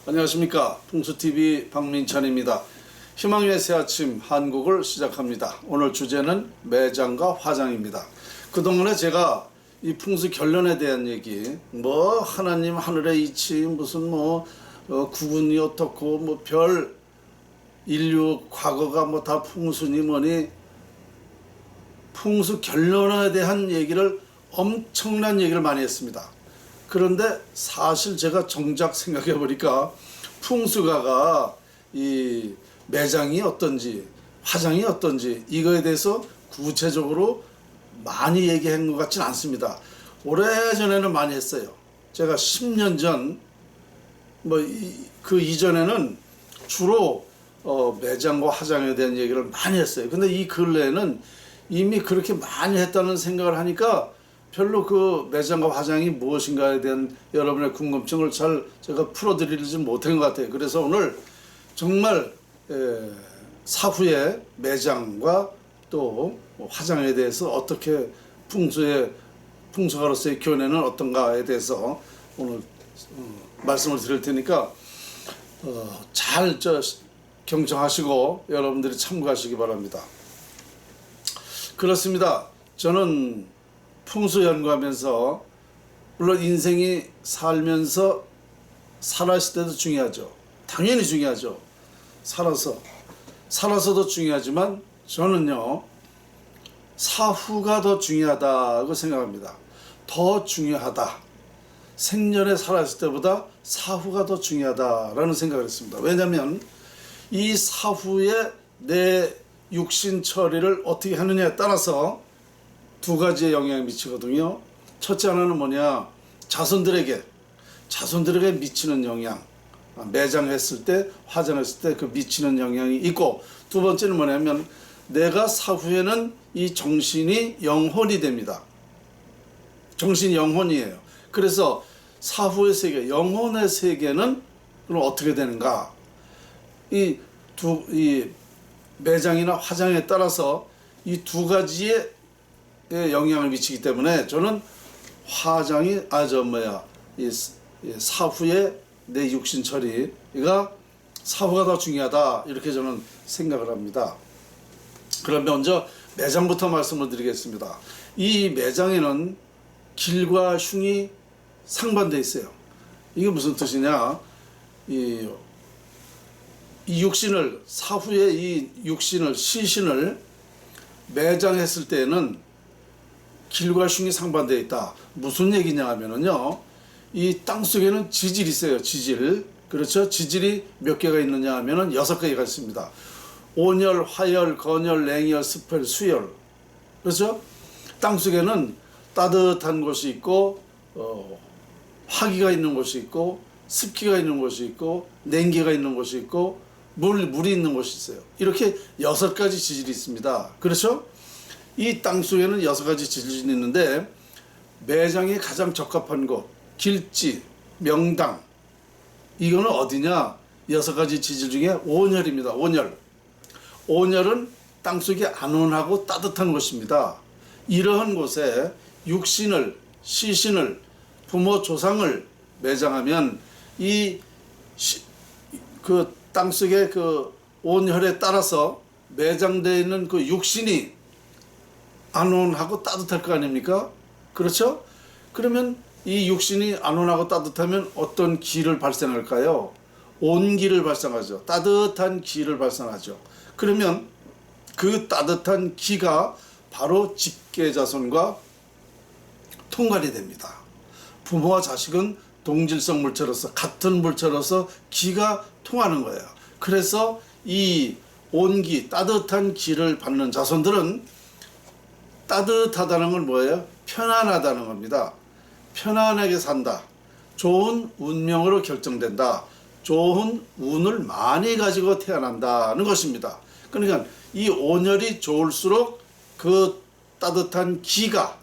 안녕하십니까. 풍수TV 박민찬입니다. 희망의 새아침 한국을 시작합니다. 오늘 주제는 매장과 화장입니다. 그동안에 제가 이 풍수 결론에 대한 얘기, 하나님 하늘의 이치, 무슨 구군이 어떻고, 별 인류 과거가 다 풍수니 뭐니, 풍수 결론에 대한 얘기를 엄청난 얘기를 많이 했습니다. 그런데 사실 제가 정작 생각해 보니까 풍수가가 이 매장이 어떤지 화장이 어떤지 이거에 대해서 구체적으로 많이 얘기한 것 같지는 않습니다. 오래전에는 많이 했어요. 제가 10년 전 그 이전에는 주로 매장과 화장에 대한 얘기를 많이 했어요. 근데 이 근래에는 이미 그렇게 많이 했다는 생각을 하니까 별로 그 매장과 화장이 무엇인가에 대한 여러분의 궁금증을 잘 제가 풀어드리지 못한 것 같아요. 그래서 오늘 정말 사후에 매장과 또 화장에 대해서 어떻게 풍수가로서의 견해는 어떤가에 대해서 오늘 말씀을 드릴 테니까 잘 경청하시고 여러분들이 참고하시기 바랍니다. 그렇습니다. 저는 풍수 연구하면서 물론 인생이 살면서 살았을 때도 중요하죠. 당연히 중요하죠. 살아서도 중요하지만 저는요 사후가 더 중요하다고 생각합니다. 더 중요하다. 생전에 살았을 때보다 사후가 더 중요하다라는 생각을 했습니다. 왜냐하면 이 사후에 내 육신 처리를 어떻게 하느냐에 따라서 두 가지의 영향이 미치거든요. 첫째 하나는 뭐냐, 자손들에게 미치는 영향, 매장했을 때 화장했을 때 그 미치는 영향이 있고, 두 번째는 뭐냐면 내가 사후에는 이 정신이 영혼이 됩니다. 정신이 영혼이에요. 그래서 사후의 세계, 영혼의 세계는 그럼 어떻게 되는가? 이 매장이나 화장에 따라서 이 두 가지의 영향을 미치기 때문에 저는 화장이 사후에 내 육신 처리가 사후가 더 중요하다 이렇게 저는 생각을 합니다. 그럼 먼저 매장부터 말씀을 드리겠습니다. 이 매장에는 길과 흉이 상반되어 있어요. 이게 무슨 뜻이냐? 이 육신을 사후에 이 육신을 시신을 매장했을 때는 길과 흉이 상반되어 있다. 무슨 얘기냐 하면은요, 이 땅속에는 지질이 있어요. 지질. 그렇죠? 지질이 몇 개가 있느냐 하면은 6개가 있습니다. 온열, 화열, 건열, 냉열, 습열, 수열. 그렇죠? 땅속에는 따뜻한 곳이 있고 화기가 있는 곳이 있고 습기가 있는 곳이 있고 냉기가 있는 곳이 있고 물이 있는 곳이 있어요. 이렇게 6가지 지질이 있습니다. 그렇죠? 이 땅속에는 6가지 지질이 있는데 매장에 가장 적합한 곳, 길지, 명당, 이거는 어디냐? 6가지 지질 중에 온열입니다. 온열은 땅속이 안온하고 따뜻한 곳입니다. 이러한 곳에 육신을, 시신을, 부모, 조상을 매장하면 그 땅속의 그 온열에 따라서 매장되어 있는 그 육신이 안온하고 따뜻할 거 아닙니까? 그렇죠? 그러면 이 육신이 안온하고 따뜻하면 어떤 기를 발생할까요? 온기를 발생하죠. 따뜻한 기를 발생하죠. 그러면 그 따뜻한 기가 바로 직계자손과 통관이 됩니다. 부모와 자식은 동질성 물체로서 같은 물체로서 기가 통하는 거예요. 그래서 이 온기, 따뜻한 기를 받는 자손들은 따뜻하다는 건 뭐예요? 편안하다는 겁니다. 편안하게 산다. 좋은 운명으로 결정된다. 좋은 운을 많이 가지고 태어난다는 것입니다. 그러니까 이 온열이 좋을수록 그 따뜻한 기가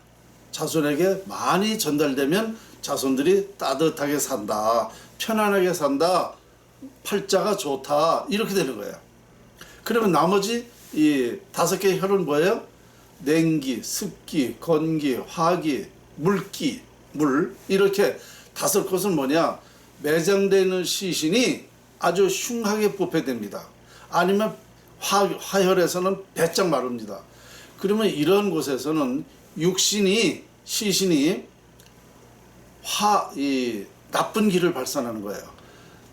자손에게 많이 전달되면 자손들이 따뜻하게 산다. 편안하게 산다. 팔자가 좋다. 이렇게 되는 거예요. 그러면 나머지 이 5개의 혈은 뭐예요? 냉기, 습기, 건기, 화기, 물기, 물, 이렇게 5곳은 뭐냐? 매장되어 있는 시신이 아주 흉하게 부패됩니다. 아니면 화혈에서는 배짱 마릅니다. 그러면 이런 곳에서는 시신이 나쁜 기를 발산하는 거예요.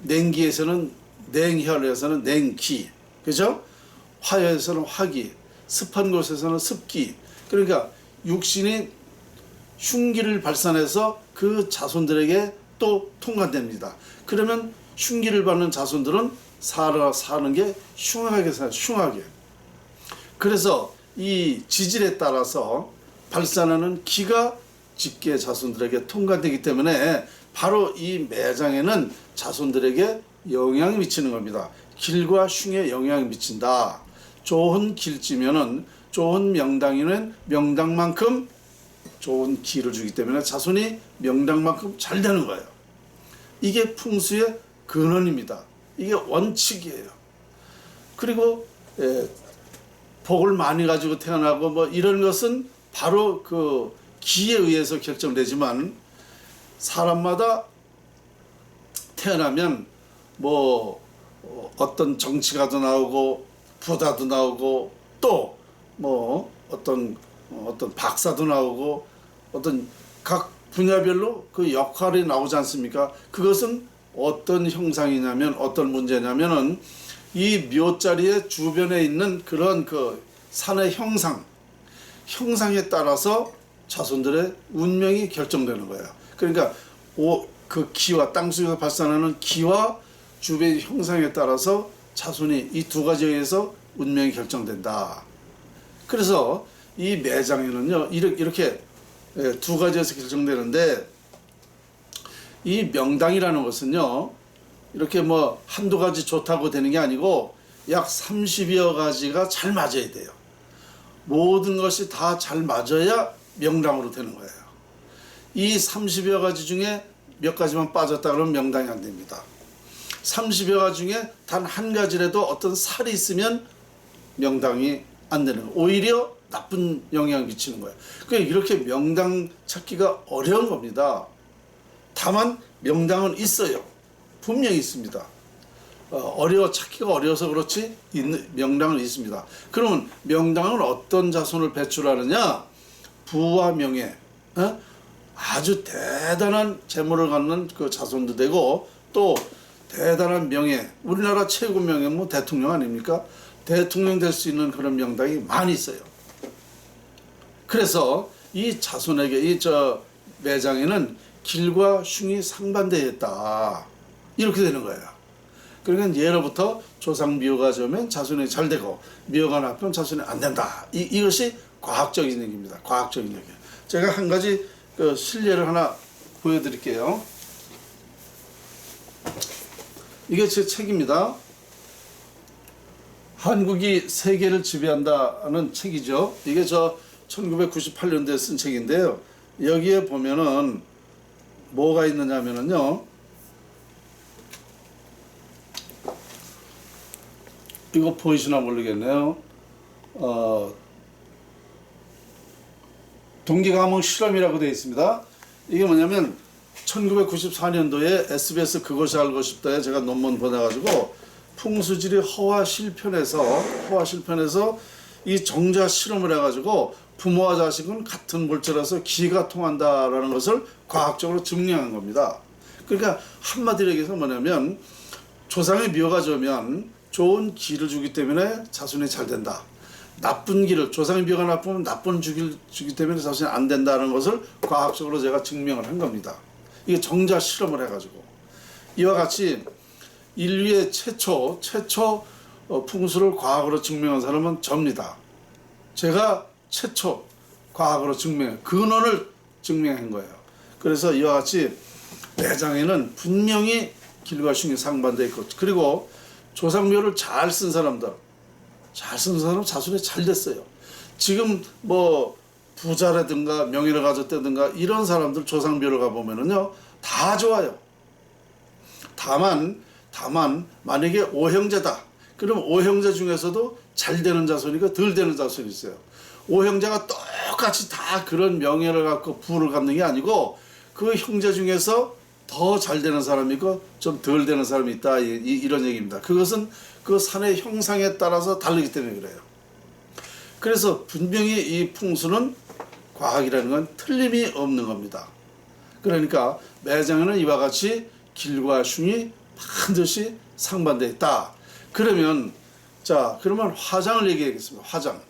냉혈에서는 냉기, 그죠? 화혈에서는 화기, 습한 곳에서는 습기. 그러니까 육신이 흉기를 발산해서 그 자손들에게 또 통과됩니다. 그러면 흉기를 받는 자손들은 사는 게 흉하게 살아요. 흉하게. 그래서 이 지질에 따라서 발산하는 기가 직계 자손들에게 통과되기 때문에 바로 이 매장에는 자손들에게 영향이 미치는 겁니다. 길과 흉에 영향이 미친다. 좋은 길지면은 좋은 명당이는 명당만큼 좋은 기를 주기 때문에 자손이 명당만큼 잘 되는 거예요. 이게 풍수의 근원입니다. 이게 원칙이에요. 그리고 복을 많이 가지고 태어나고 뭐 이런 것은 바로 그 기에 의해서 결정되지만 사람마다 태어나면 뭐 어떤 정치가도 나오고 부자도 나오고 또 뭐 어떤 박사도 나오고 어떤 각 분야별로 그 역할이 나오지 않습니까? 그것은 어떤 형상이냐면 어떤 문제냐면은 이 묘자리의 주변에 있는 그런 그 산의 형상에 따라서 자손들의 운명이 결정되는 거예요. 그러니까 그 기와 땅속에서 발산하는 기와 주변의 형상에 따라서 자손이 이 두 가지에 의해서 운명이 결정된다. 그래서 이 매장에는요 이렇게 두 가지에서 결정되는데 이 명당이라는 것은요 이렇게 뭐 한두 가지 좋다고 되는 게 아니고 약 30여 가지가 잘 맞아야 돼요. 모든 것이 다 잘 맞아야 명당으로 되는 거예요. 이 30여 가지 중에 몇 가지만 빠졌다 그러면 명당이 안 됩니다. 30여 가지 중에 단 한 가지라도 어떤 살이 있으면 명당이 안 되는 거예요. 오히려 나쁜 영향을 미치는 거예요. 그러니까 이렇게 명당 찾기가 어려운 겁니다. 다만 명당은 있어요. 분명히 있습니다. 찾기가 어려워서 그렇지 명당은 있습니다. 그러면 명당은 어떤 자손을 배출하느냐? 부와 명예, 아주 대단한 재물을 갖는 그 자손도 되고 또 대단한 명예, 우리나라 최고 명예는 뭐 대통령 아닙니까? 대통령 될 수 있는 그런 명당이 많이 있어요. 그래서 이 자손에게 매장에는 길과 흉이 상반되었다. 이렇게 되는 거예요. 그러니까 예로부터 조상 미호가 좋으면 자손이 잘 되고 미호가 나쁘면 자손이 안 된다. 이것이 과학적인 얘기입니다. 과학적인 얘기. 제가 한 가지 그 실례를 하나 보여드릴게요. 이게 제 책입니다. 한국이 세계를 지배한다는 책이죠. 이게 1998년도에 쓴 책인데요. 여기에 보면은 뭐가 있느냐면요. 이거 보이시나 모르겠네요. 동기감흥 실험이라고 되어 있습니다. 이게 뭐냐면 1994년도에 SBS 그것이 알고 싶다에 제가 논문 보내가지고 풍수지리 허화실편에서 이 정자 실험을 해가지고 부모와 자식은 같은 물질에서 기가 통한다라는 것을 과학적으로 증명한 겁니다. 그러니까 한마디로 얘기해서 뭐냐면 조상의 묘가 좋으면 좋은 기를 주기 때문에 자손이 잘 된다. 나쁜 기를, 조상의 묘가 나쁘면 나쁜 기를 주기 때문에 자손이 안 된다는 것을 과학적으로 제가 증명을 한 겁니다. 이게 정자 실험을 해가지고 이와 같이 인류의 최초 풍수를 과학으로 증명한 사람은 접니다. 제가 최초 과학으로 근원을 증명한 거예요. 그래서 이와 같이 매장에는 분명히 길과 흉이 상반되어 있고 그리고 조상묘를 잘 쓴 사람은 자손이 잘 됐어요. 지금 뭐 부자라든가 명예를 가졌다든가 이런 사람들 조상묘를 가보면은요 다 좋아요. 다만 만약에 오형제다. 그럼 오형제 중에서도 잘 되는 자손이고 덜 되는 자손이 있어요. 오형제가 똑같이 다 그런 명예를 갖고 부를 갖는 게 아니고 그 형제 중에서 더 잘 되는 사람이 있고 좀 덜 되는 사람이 있다, 이런 얘기입니다. 그것은 그 산의 형상에 따라서 다르기 때문에 그래요. 그래서 분명히 이 풍수는 과학이라는 건 틀림이 없는 겁니다. 그러니까 매장에는 이와 같이 길과 흉이 반드시 상반되어 있다. 그러면 화장을 얘기하겠습니다. 화장.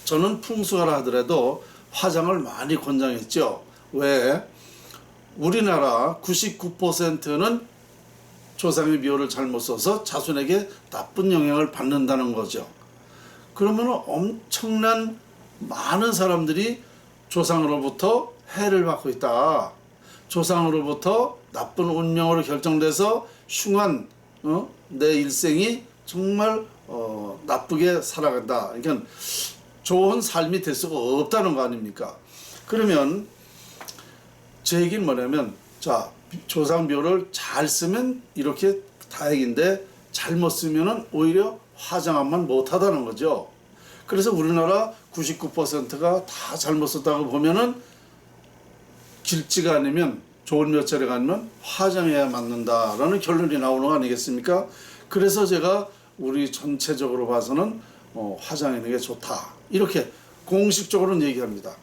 저는 풍수가라 하더라도 화장을 많이 권장했죠. 왜? 우리나라 99%는 조상의 묘를 잘못 써서 자손에게 나쁜 영향을 받는다는 거죠. 그러면 엄청난 많은 사람들이 조상으로부터 해를 받고 있다. 조상으로부터 나쁜 운명으로 결정돼서 흉한 내 일생이 정말 나쁘게 살아간다. 그러니까 좋은 삶이 될 수가 없다는 거 아닙니까? 그러면 제 얘기는 뭐냐면, 조상묘를 잘 쓰면 이렇게 다행인데 잘못 쓰면은 오히려 화장만 못하다는 거죠. 그래서 우리나라 99%가 다 잘못 썼다고 보면은 길지가 않으면, 좋은 몇 자리가 아니면 화장해야 맞는다라는 결론이 나오는 거 아니겠습니까? 그래서 제가 우리 전체적으로 봐서는 화장하는 게 좋다, 이렇게 공식적으로는 얘기합니다.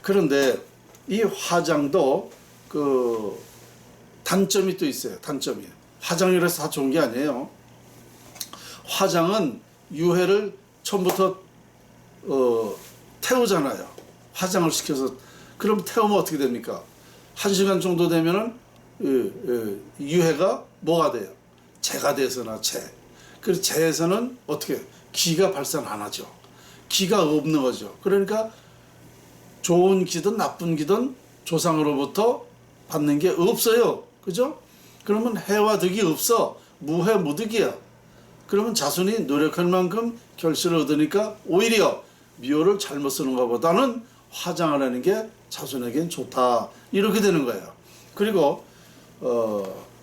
그런데 이 화장도 그 단점이 또 있어요. 단점이. 화장이라서 다 좋은 게 아니에요. 화장은 유해를 처음부터 태우잖아요. 화장을 시켜서. 그럼 태우면 어떻게 됩니까? 1시간 정도 되면은 유해가 뭐가 돼요? 재가 돼서나 재. 그래서 재에서는 어떻게? 기가 발산 안 하죠. 기가 없는 거죠. 그러니까 좋은 기든 나쁜 기든 조상으로부터 받는 게 없어요. 그죠? 그러면 해와 득이 없어. 무해 무득이야. 그러면 자손이 노력할 만큼 결실을 얻으니까 오히려 묘를 잘못 쓰는 것보다는 화장을 하는 게 자손에겐 좋다, 이렇게 되는 거예요. 그리고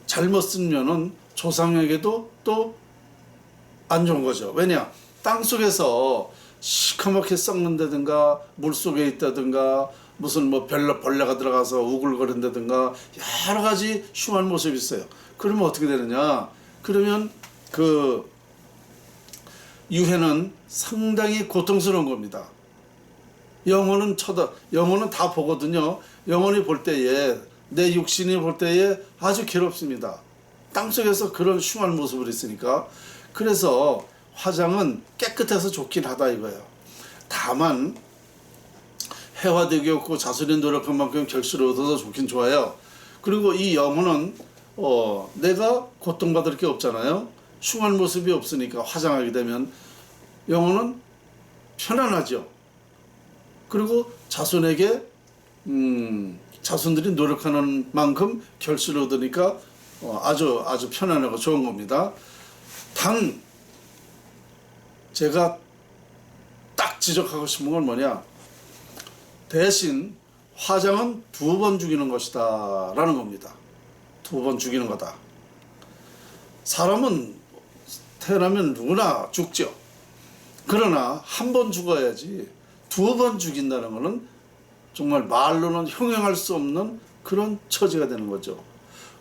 잘못 쓰면은 조상에게도 또 안 좋은 거죠. 왜냐? 땅속에서 시커멓게 썩는다든가 물속에 있다든가 무슨 벌레가 들어가서 우글거린다든가 여러 가지 흉한 모습이 있어요. 그러면 어떻게 되느냐? 그러면 그 유해는 상당히 고통스러운 겁니다. 영혼은 다 보거든요. 영혼이 볼 때에, 내 육신이 볼 때에 아주 괴롭습니다. 땅속에서 그런 흉한 모습을 있으니까. 그래서 화장은 깨끗해서 좋긴 하다 이거예요. 다만 해와 득이 없고 자손이 노력한 만큼 결실을 얻어서 좋긴 좋아요. 그리고 이 영혼은 내가 고통받을 게 없잖아요. 흉한 모습이 없으니까 화장하게 되면 영혼은 편안하죠. 그리고 자손에게 자손들이 노력하는 만큼 결실을 얻으니까 아주 편안하고 좋은 겁니다. 단 제가 딱 지적하고 싶은 건 뭐냐? 대신 화장은 2번 죽이는 것이다 라는 겁니다. 2번 죽이는 거다. 사람은 태어나면 누구나 죽죠. 그러나 1번 죽어야지 2번 죽인다는 것은 정말 말로는 형용할 수 없는 그런 처지가 되는 거죠.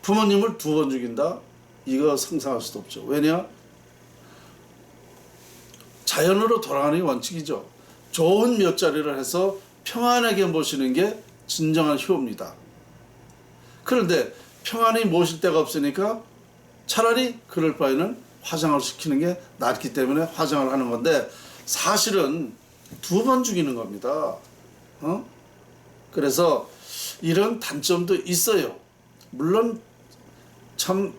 부모님을 2번 죽인다? 이거 상상할 수도 없죠. 왜냐? 자연으로 돌아가는 게 원칙이죠. 좋은 몇 자리를 해서 평안하게 모시는 게 진정한 효입니다. 그런데 평안히 모실 데가 없으니까 차라리 그럴 바에는 화장을 시키는 게 낫기 때문에 화장을 하는 건데, 사실은 2번 죽이는 겁니다. 그래서 이런 단점도 있어요. 물론 참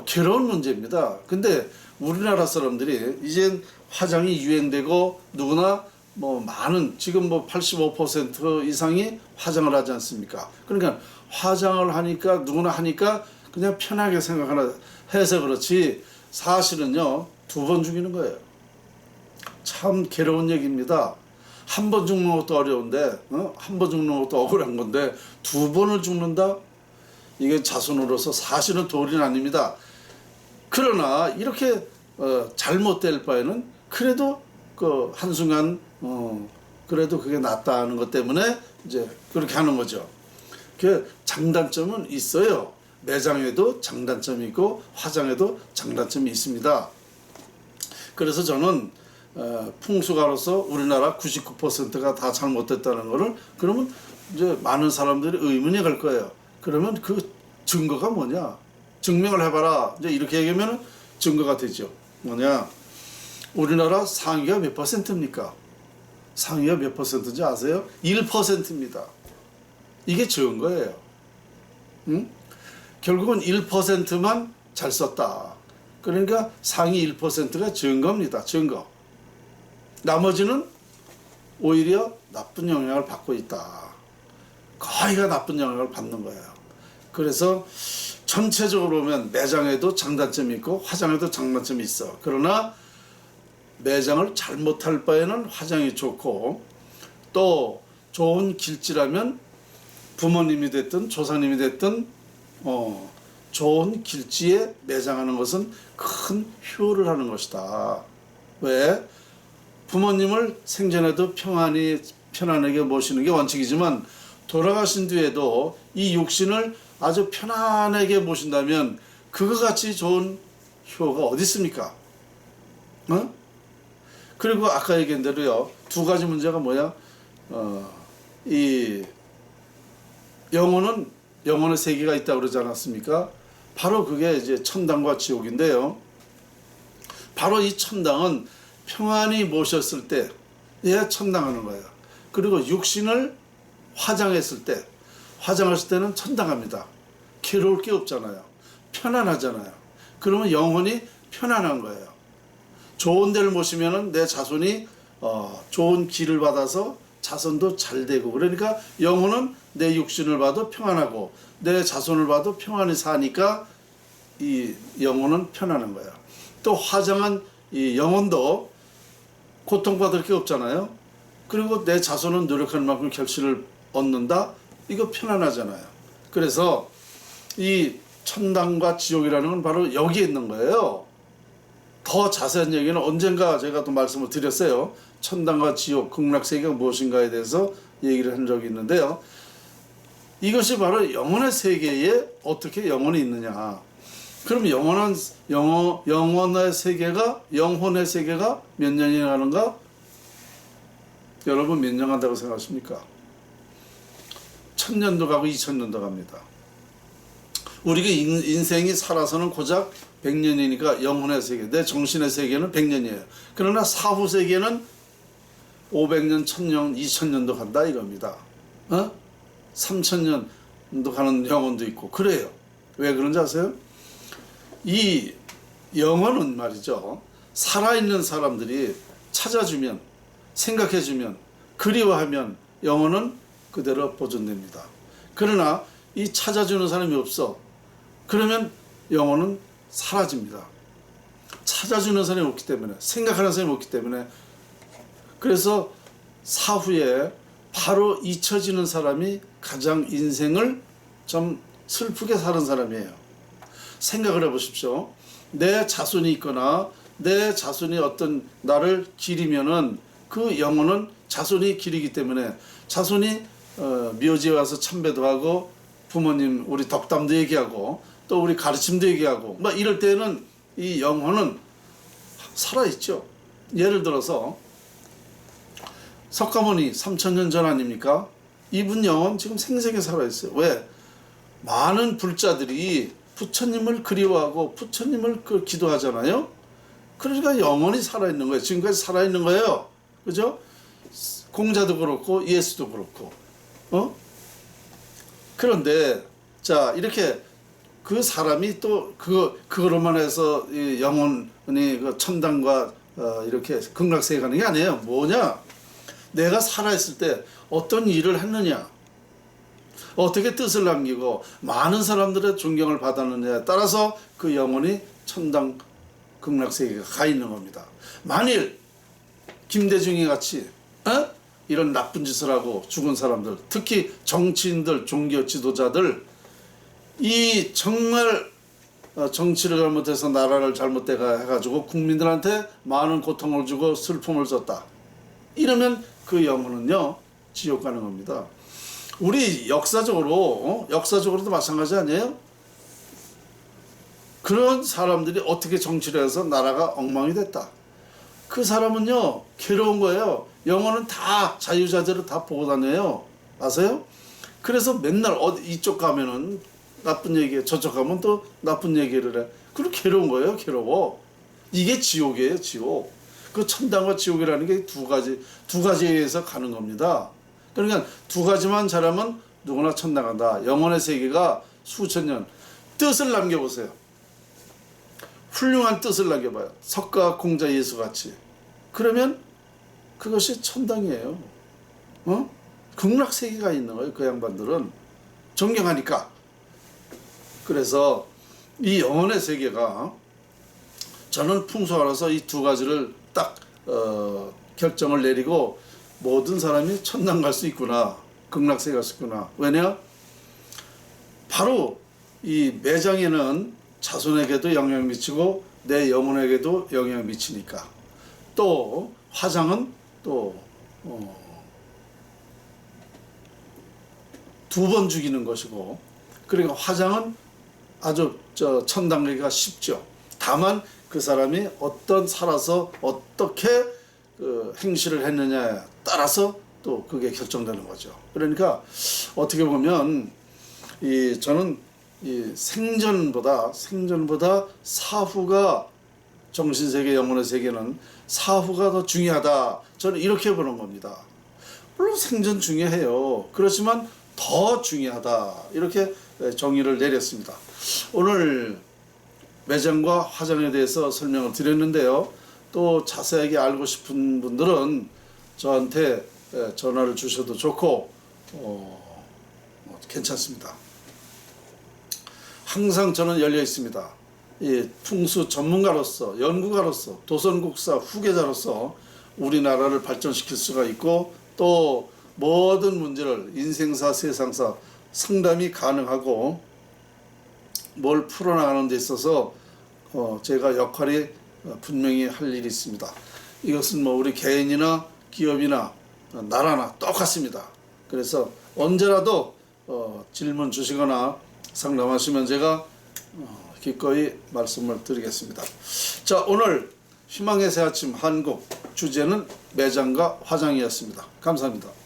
괴로운 문제입니다. 근데 우리나라 사람들이 이젠 화장이 유행되고 누구나 많은, 지금 85% 이상이 화장을 하지 않습니까? 그러니까 화장을 하니까 누구나 하니까 그냥 편하게 생각하나 해서 그렇지, 사실은요 2번 죽이는 거예요. 참 괴로운 얘기입니다. 1번 죽는 것도 어려운데, 1번 죽는 것도 억울한 건데 2번을 죽는다? 이게 자손으로서 사실은 도리는 아닙니다. 그러나 이렇게 잘못될 바에는 그래도 그 한순간 그래도 그게 낫다는 것 때문에 이제 그렇게 하는 거죠. 그 장단점은 있어요. 매장에도 장단점이 있고 화장에도 장단점이 있습니다. 그래서 저는 풍수가로서 우리나라 99%가 다 잘못됐다는 거를 그러면 이제 많은 사람들이 의문이 갈 거예요. 그러면 그 증거가 뭐냐? 증명을 해봐라. 이제 이렇게 얘기하면 증거가 되죠. 뭐냐? 우리나라 상위가 몇 퍼센트입니까? 상위가 몇 퍼센트인지 아세요? 1%입니다. 이게 증거예요. 응? 결국은 1%만 잘 썼다. 그러니까 상위 1%가 증거입니다. 증거. 나머지는 오히려 나쁜 영향을 받고 있다. 거의가 나쁜 영향을 받는 거예요. 그래서 전체적으로 보면 매장에도 장단점이 있고 화장에도 장단점이 있어. 그러나 매장을 잘못할 바에는 화장이 좋고, 또 좋은 길지라면 부모님이 됐든 조상님이 됐든 좋은 길지에 매장하는 것은 큰 효를 하는 것이다. 왜? 부모님을 생전에도 편안하게 모시는 게 원칙이지만 돌아가신 뒤에도 이 육신을 아주 편안하게 모신다면 그거 같이 좋은 효가 어디 있습니까? 그리고 아까 얘기한 대로요, 두 가지 문제가 뭐야? 이 영혼의 세계가 있다고 그러지 않았습니까? 바로 그게 이제 천당과 지옥인데요. 바로 이 천당은 평안히 모셨을 때에 천당하는 거예요. 그리고 육신을 화장했을 때는 천당합니다. 괴로울 게 없잖아요. 편안하잖아요. 그러면 영혼이 편안한 거예요. 좋은 데를 모시면은 내 자손이 좋은 길을 받아서 자손도 잘 되고, 그러니까 영혼은 내 육신을 봐도 평안하고 내 자손을 봐도 평안히 사니까 이 영혼은 편안한 거예요. 또 화장한 이 영혼도 고통받을 게 없잖아요. 그리고 내 자손은 노력하는 만큼 결실을 얻는다. 이거 편안하잖아요. 그래서 이 천당과 지옥이라는 건 바로 여기에 있는 거예요. 더 자세한 얘기는 언젠가 제가 또 말씀을 드렸어요. 천당과 지옥, 극락세계가 무엇인가에 대해서 얘기를 한 적이 있는데요. 이것이 바로 영혼의 세계에 어떻게 영혼이 있느냐. 그럼 영혼의 세계가 몇 년이 가는가? 여러분 몇 년 간다고 생각하십니까? 1000년도 가고 2000년도 갑니다. 우리가 인생이 살아서는 고작 100년이니까 영혼의 세계, 내 정신의 세계는 100년이에요. 그러나 사후 세계는 500년, 1000년, 2000년도 간다 이겁니다. 3000년도 가는 영혼도 있고 그래요. 왜 그런지 아세요? 이 영혼은 말이죠, 살아있는 사람들이 찾아주면, 생각해주면, 그리워하면 영혼은 그대로 보존됩니다. 그러나 이 찾아주는 사람이 없어. 그러면 영혼은 사라집니다. 찾아주는 사람이 없기 때문에, 생각하는 사람이 없기 때문에. 그래서 사후에 바로 잊혀지는 사람이 가장 인생을 좀 슬프게 사는 사람이에요. 생각을 해보십시오. 내 자손이 있거나 내 자손이 어떤 나를 기리면은 그 영혼은 자손이 기리기 때문에, 자손이 묘지에 와서 참배도 하고 부모님 우리 덕담도 얘기하고 또 우리 가르침도 얘기하고 막 이럴 때는 이 영혼은 살아있죠. 예를 들어서 석가모니 3000년 전 아닙니까? 이분 영혼 지금 생생히 살아있어요. 왜? 많은 불자들이 부처님을 그리워하고 부처님을 기도하잖아요. 그러니까 영혼이 살아있는 거예요. 지금까지 살아있는 거예요. 그죠? 공자도 그렇고 예수도 그렇고. 그런데 자, 이렇게 그 사람이 또 그거로만 해서 이 영혼이 그 천당과 이렇게 극락세계 가는 게 아니에요. 뭐냐? 내가 살아있을 때 어떤 일을 했느냐, 어떻게 뜻을 남기고 많은 사람들의 존경을 받았느냐에 따라서 그 영혼이 천당 극락세계가 가 있는 겁니다. 만일 김대중이 같이 이런 나쁜 짓을 하고 죽은 사람들, 특히 정치인들, 종교 지도자들, 이 정말 정치를 잘못해서 나라를 잘못되가 해가지고 국민들한테 많은 고통을 주고 슬픔을 줬다. 이러면 그 영혼은요 지옥 가는 겁니다. 우리 역사적으로도 마찬가지 아니에요? 그런 사람들이 어떻게 정치를 해서 나라가 엉망이 됐다. 그 사람은요 괴로운 거예요. 영어는 다 자유자재로 다 보고 다녀요. 아세요? 그래서 맨날 이쪽 가면은 나쁜 얘기해, 저쪽 가면 또 나쁜 얘기를 해. 그리고 괴로운 거예요. 괴로워. 이게 지옥이에요. 지옥. 그 천당과 지옥이라는 게 두 가지에 의해서 가는 겁니다. 그러니까 두 가지만 잘하면 누구나 천당 간다. 영혼의 세계가 수천 년 뜻을 남겨보세요. 훌륭한 뜻을 남겨봐요. 석가 공자 예수같이. 그러면 그것이 천당이에요. 극락세계가 있는 거예요. 그 양반들은 존경하니까. 그래서 이 영혼의 세계가 저는 풍수하라서 이 두 가지를 딱 결정을 내리고 모든 사람이 천당 갈 수 있구나, 극락세계 갈 수 있구나. 왜냐? 바로 이 매장에는 자손에게도 영향 미치고 내 영혼에게도 영향 미치니까. 또 화장은 또 두 번 죽이는 것이고, 그러니까 화장은 아주 천당 가기가 쉽죠. 다만 그 사람이 살아서 어떻게 행실을 했느냐에 따라서 또 그게 결정되는 거죠. 그러니까 어떻게 보면 저는 이 생전보다 사후가, 정신세계, 영혼의 세계는 사후가 더 중요하다. 저는 이렇게 보는 겁니다. 물론 생전 중요해요. 그렇지만 더 중요하다. 이렇게 정의를 내렸습니다. 오늘 매장과 화장에 대해서 설명을 드렸는데요. 또 자세하게 알고 싶은 분들은 저한테 전화를 주셔도 좋고 괜찮습니다. 항상 저는 열려 있습니다. 이 풍수 전문가로서, 연구가로서, 도선국사 후계자로서 우리나라를 발전시킬 수가 있고, 또 모든 문제를 인생사, 세상사 상담이 가능하고 뭘 풀어나가는 데 있어서 제가 역할이 분명히 할 일이 있습니다. 이것은 뭐 우리 개인이나 기업이나 나라나 똑같습니다. 그래서 언제라도 질문 주시거나 상담하시면 제가 기꺼이 말씀을 드리겠습니다. 자, 오늘 희망의 새 아침 한국 주제는 매장과 화장이었습니다. 감사합니다.